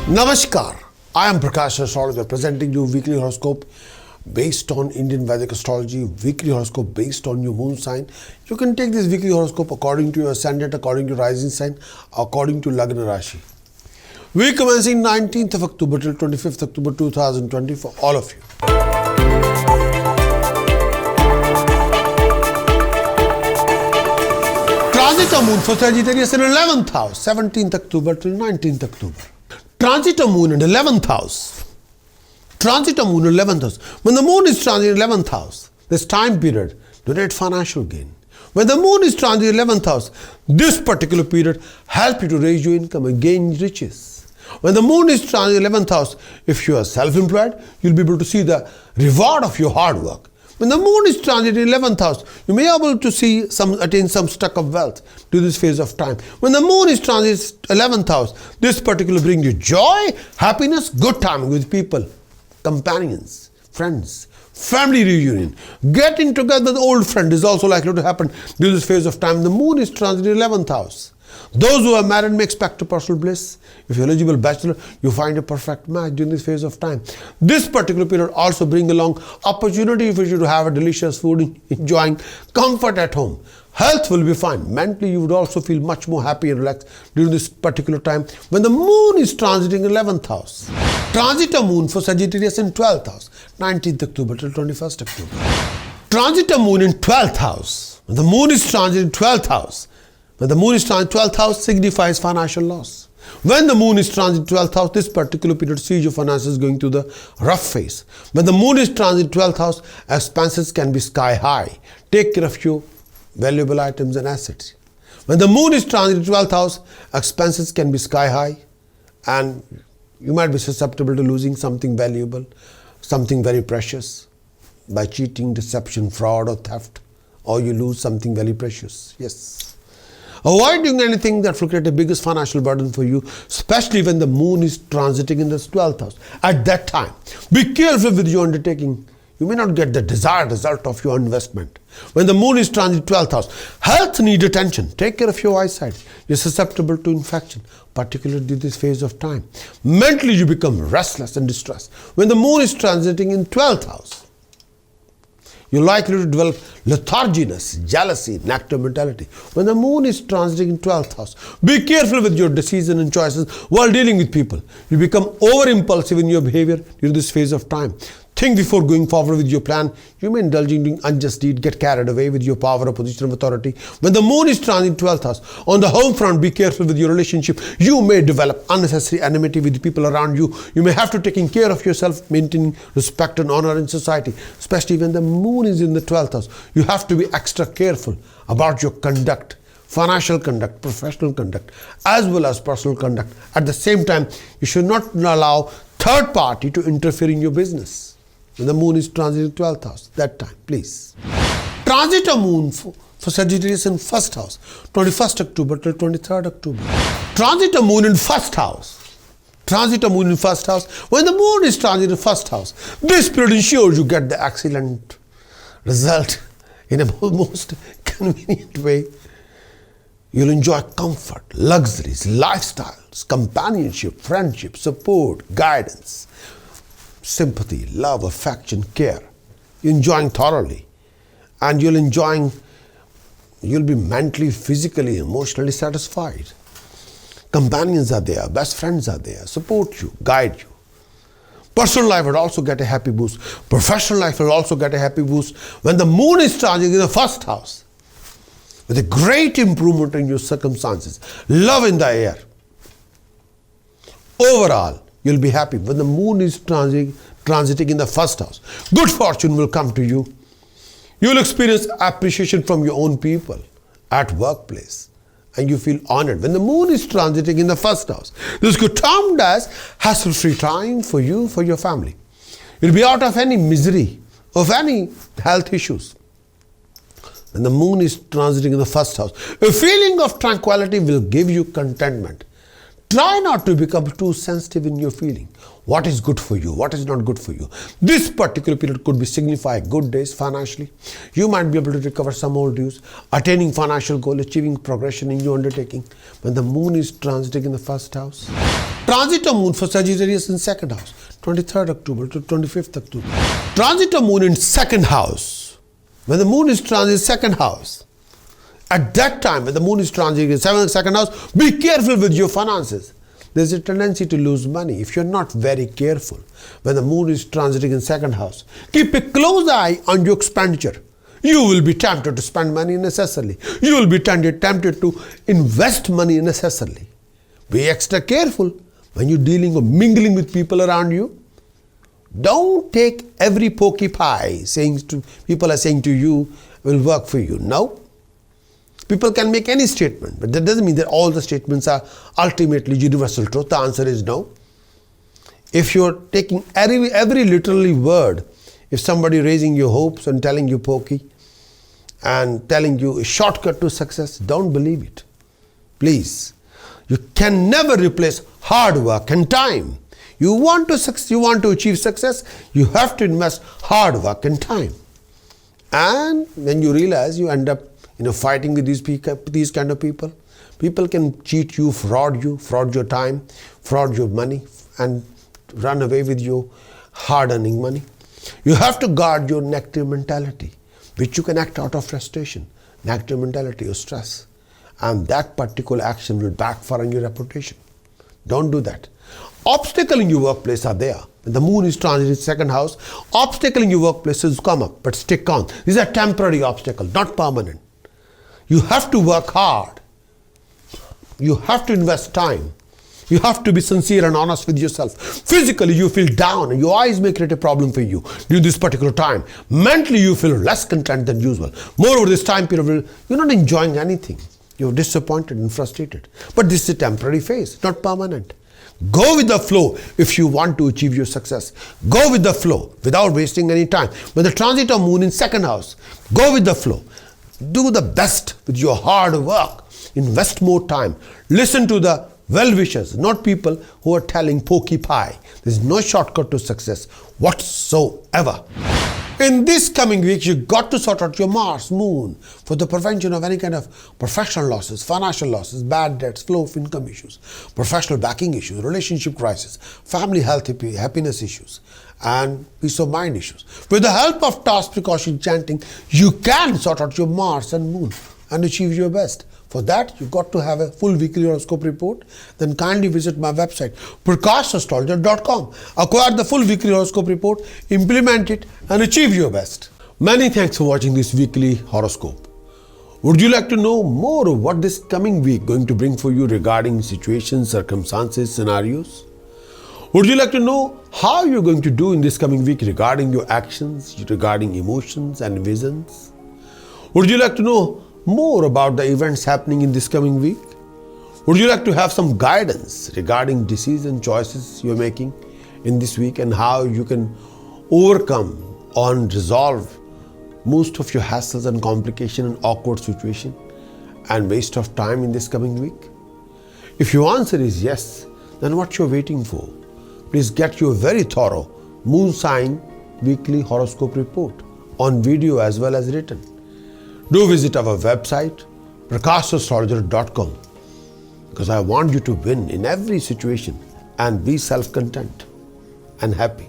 Namaskar, I am Prakash Astrologer presenting you weekly horoscope based on Indian Vedic astrology, weekly horoscope based on your moon sign. You can take this weekly horoscope according to your ascendant, according to rising sign, according to Lagna Rashi. We commencing 19th of October till 25th October 2020 for all of you. Transita moon for Sagittarius in 11th house, 17th October till 19th October. Transita moon in 11th house. Transita moon in 11th house. When the moon is transit in 11th house, this time period, donate financial gain. When the moon is transit in 11th house, this particular period help you to raise your income and gain riches. When the moon is transit in 11th house, if you are self-employed, you'll be able to see the reward of your hard work. When the moon is transit in 11th house, you may be able to attain some stock of wealth to this phase of time. When the moon is transit 11th house, this particular brings you joy, happiness, good time with people, companions, friends, family reunion. Getting together with old friend is also likely to happen during this phase of time. The moon is transit in 11th house. Those who are married may expect a personal bliss. If you're eligible bachelor, you find a perfect match during this phase of time. This particular period also brings along opportunity for you to have a delicious food, enjoying comfort at home. Health will be fine. Mentally, you would also feel much more happy and relaxed during this particular time when the moon is transiting 11th house. Transita moon for Sagittarius in 12th house, 19th October till 21st October. Transita moon in 12th house. When the moon is transiting 12th house, when the moon is transit 12th house signifies financial loss. When the moon is transit 12th house, this particular period sees your finances going through the rough phase. When the moon is transit 12th house, expenses can be sky high. Take care of your valuable items and assets. When the moon is transit 12th house, expenses can be sky high and you might be susceptible to losing something valuable, something very precious by cheating, deception, fraud or theft, or you lose something very precious. Yes. Avoid doing anything that will create the biggest financial burden for you, especially when the moon is transiting in the 12th house. At that time, be careful with your undertaking. You may not get the desired result of your investment. When the moon is transit 12th house, health needs attention. Take care of your eyesight. You're susceptible to infection, particularly in this phase of time. Mentally, you become restless and distressed. When the moon is transiting in 12th house, you're likely to develop letharginess, jealousy, negative mentality. When the moon is transiting in 12th house, be careful with your decisions and choices while dealing with people. You become over-impulsive in your behavior during this phase of time. Think before going forward with your plan. You may indulge in doing unjust deed, get carried away with your power or position of authority. When the moon is transiting 12th house, on the home front, be careful with your relationship. You may develop unnecessary enmity with the people around you. You may have to take care of yourself, maintaining respect and honor in society, especially when the moon is in the 12th house. You have to be extra careful about your conduct, financial conduct, professional conduct, as well as personal conduct. At the same time, you should not allow third party to interfere in your business. When the moon is transiting 12th house, that time, please. Transita moon for Sagittarius in 1st house, 21st October till 23rd October. Transita moon in 1st house. Transita moon in 1st house. When the moon is transiting in 1st house, this period ensures you get the excellent result in a most convenient way. You'll enjoy comfort, luxuries, lifestyles, companionship, friendship, support, guidance, sympathy, love, affection, care. You're enjoying thoroughly. And you'll be mentally, physically, emotionally satisfied. Companions are there, best friends are there, support you, guide you. Personal life will also get a happy boost. Professional life will also get a happy boost when the moon is transiting in the 1st house, with a great improvement in your circumstances. Love in the air. Overall, you'll be happy when the moon is transiting in the 1st house. Good fortune will come to you. You'll experience appreciation from your own people at workplace, and you feel honored when the moon is transiting in the 1st house. This could termed as hassle-free time for you, for your family. You'll be out of any misery, of any health issues. When the moon is transiting in the 1st house, a feeling of tranquility will give you contentment. Try not to become too sensitive in your feeling. What is good for you? What is not good for you? This particular period could be signify good days financially. You might be able to recover some old dues, attaining financial goal, achieving progression in your undertaking when the moon is transiting in the 1st house. Transit of moon for Sagittarius in second house, 23rd October to 25th October. Transit of moon in second house. When the moon is transit second house, at that time when the moon is transit in second house, be careful with your finances. There's a tendency to lose money if you're not very careful. When the moon is transiting in second house, keep a close eye on your expenditure. You will be tempted to spend money unnecessarily. You will be tempted to invest money unnecessarily. Be extra careful when you're dealing or mingling with people around you. Don't take every pokey pie people are saying to you will work for you. No. People can make any statement, but that doesn't mean that all the statements are ultimately universal truth. The answer is no. If you're taking every literally word, if somebody raising your hopes and telling you pokey and telling you a shortcut to success, don't believe it. Please. You can never replace hard work and time. You want to achieve success, you have to invest hard work and time. And when you realize, you end up fighting with these kind of people. People can cheat you, fraud your time, fraud your money, and run away with your hard-earning money. You have to guard your negative mentality, which you can act out of frustration, negative mentality or stress. And that particular action will backfire on your reputation. Don't do that. Obstacles in your workplace are there. When the moon is transiting second house, obstacles in your workplace will come up, but stick on. These are temporary obstacles, not permanent. You have to work hard. You have to invest time. You have to be sincere and honest with yourself. Physically, you feel down and your eyes may create a problem for you during this particular time. Mentally, you feel less content than usual. Moreover, this time period, you're not enjoying anything. You're disappointed and frustrated. But this is a temporary phase, not permanent. Go with the flow if you want to achieve your success. Go with the flow without wasting any time. When the transit of moon in second house, go with the flow. Do the best with your hard work. Invest more time. Listen to the well-wishers, not people who are telling pokey pie. There's no shortcut to success whatsoever. In this coming week, you got to sort out your Mars, Moon for the prevention of any kind of professional losses, financial losses, bad debts, flow of income issues, professional backing issues, relationship crisis, family health, happiness issues, and peace of mind issues. With the help of task precaution chanting, you can sort out your Mars and Moon and achieve your best. For that, you got to have a full weekly horoscope report. Then kindly visit my website, prakashastrologer.com. Acquire the full weekly horoscope report, implement it, and achieve your best. Many thanks for watching this weekly horoscope. Would you like to know more of what this coming week going to bring for you regarding situations, circumstances, scenarios? Would you like to know how you're going to do in this coming week regarding your actions, regarding emotions and visions? Would you like to know more about the events happening in this coming week? Would you like to have some guidance regarding decision choices you're making in this week and how you can overcome and resolve most of your hassles and complications and awkward situation and waste of time in this coming week? If your answer is yes, then what you're waiting for? Please get your very thorough moon sign weekly horoscope report on video as well as written. Do visit our website, prakashastrologer.com, because I want you to win in every situation and be self-content and happy.